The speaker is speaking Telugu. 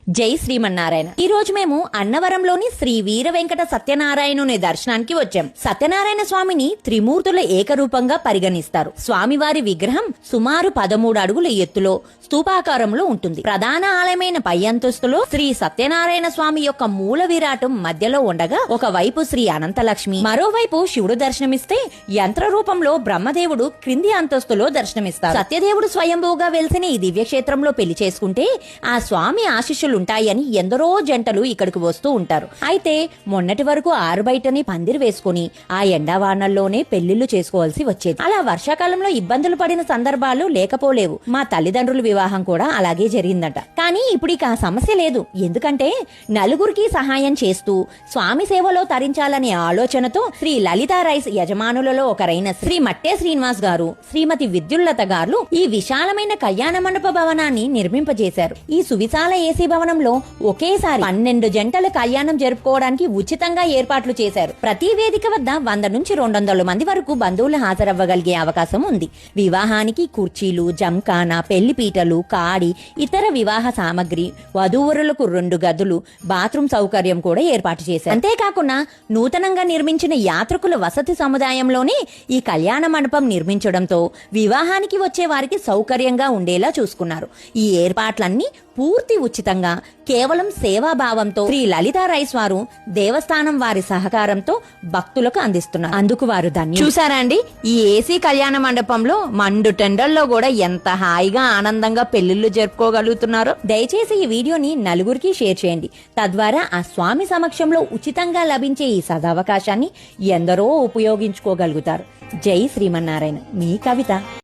జై శ్రీమన్నారాయణ. ఈ రోజు మేము అన్నవరంలోని శ్రీ వీర వెంకట సత్యనారాయణుని దర్శనానికి వచ్చాం. సత్యనారాయణ స్వామిని త్రిమూర్తుల ఏకరూపంగా పరిగణిస్తారు. స్వామివారి విగ్రహం సుమారు 13 అడుగుల ఎత్తులో స్తూపాకారంలో ఉంటుంది. ప్రధాన ఆలయమైన పై అంతస్తులో శ్రీ సత్యనారాయణ స్వామి యొక్క మూల విరాటం మధ్యలో ఉండగా ఒకవైపు శ్రీ అనంతలక్ష్మి, మరోవైపు శివుడు దర్శనమిస్తే యంత్ర రూపంలో బ్రహ్మదేవుడు క్రింది అంతస్తులో దర్శనమిస్తారు. సత్యదేవుడు స్వయంభూగా వెలిసిన ఈ దివ్యక్షేత్రంలో పెళ్లి చేసుకుంటే ఆ స్వామి ఆశీస్సులుంటాయని ఎందరో జంటలు ఇక్కడికి వస్తూ ఉంటారు. అయితే మొన్నటి వరకు ఆరు బయటని పందిరి వేసుకుని ఆ ఎండావానల్లోనే పెళ్లిళ్లు చేసుకోవాల్సి వచ్చేది. అలా వర్షాకాలంలో ఇబ్బందులు పడిన సందర్భాలు లేకపోలేవు. మా తల్లిదండ్రుల వివాహం కూడా అలాగే జరిగిందట. కానీ ఇప్పుడు ఇక ఆ సమస్య లేదు. ఎందుకంటే నలుగురికి సహాయం చేస్తూ స్వామి సేవలో తరించాలనే ఆలోచనతో శ్రీ లలితా రైస్ యజమానులలో ఒకరైన శ్రీ మట్టే శ్రీనివాస్ గారు, శ్రీమతి విద్యుల్లత గారు ఈ విశాలమైన కళ్యాణ మండప భవనాన్ని నిర్మింపజేశారు. ఈ సువిశాల ఏసీ భవనంలో ఒకేసారి 12 జంటల కళ్యాణం జరుపుకోవడానికి ఉచితంగా ఏర్పాట్లు చేశారు. ప్రతి వేదిక వద్ద 100 నుంచి 200 మంది వరకు బంధువులు హాజరవ్వగలిగే అవకాశం ఉంది. వివాహానికి కుర్చీలు, జంకాన, పెళ్లి పీటలు, కాడి, ఇతర వివాహ సామగ్రి, వధూవరులకు 2 గదులు, బాత్రూమ్ సౌకర్యం కూడా ఏర్పాటు చేశారు. అంతేకాకుండా నూతనంగా నిర్మించిన యాత్రికుల వసతి సముదాయంలోనే ఈ కళ్యాణ మండపం నిర్మించడంతో వివాహానికి వచ్చే వారికి సౌకర్యంగా ఉండేలా చూసుకున్నారు. ఈ ఏర్పాట్లన్నీ పూర్తి ఉచితంగా కేవలం సేవాభావంతో శ్రీ లలితా రైస్ వారు దేవస్థానం వారి సహకారంతో భక్తులకు అందిస్తున్నారు. అందుకు వారు ధన్యులు. చూసారా అండి, ఈ ఏసీ కళ్యాణ మండపంలో మండు టెండల్లో కూడా ఎంత హాయిగా ఆనందంగా పెళ్లిళ్లు జరుపుకోగలుగుతున్నారో. దయచేసి ఈ వీడియోని నలుగురికి షేర్ చేయండి. తద్వారా ఆ స్వామి సమక్షంలో ఉచితంగా లభించే ఈ సదవకాశాన్ని ఎందరో ఉపయోగించుకోగలుగుతారు. జై శ్రీమన్నారాయణ. మీ కవిత.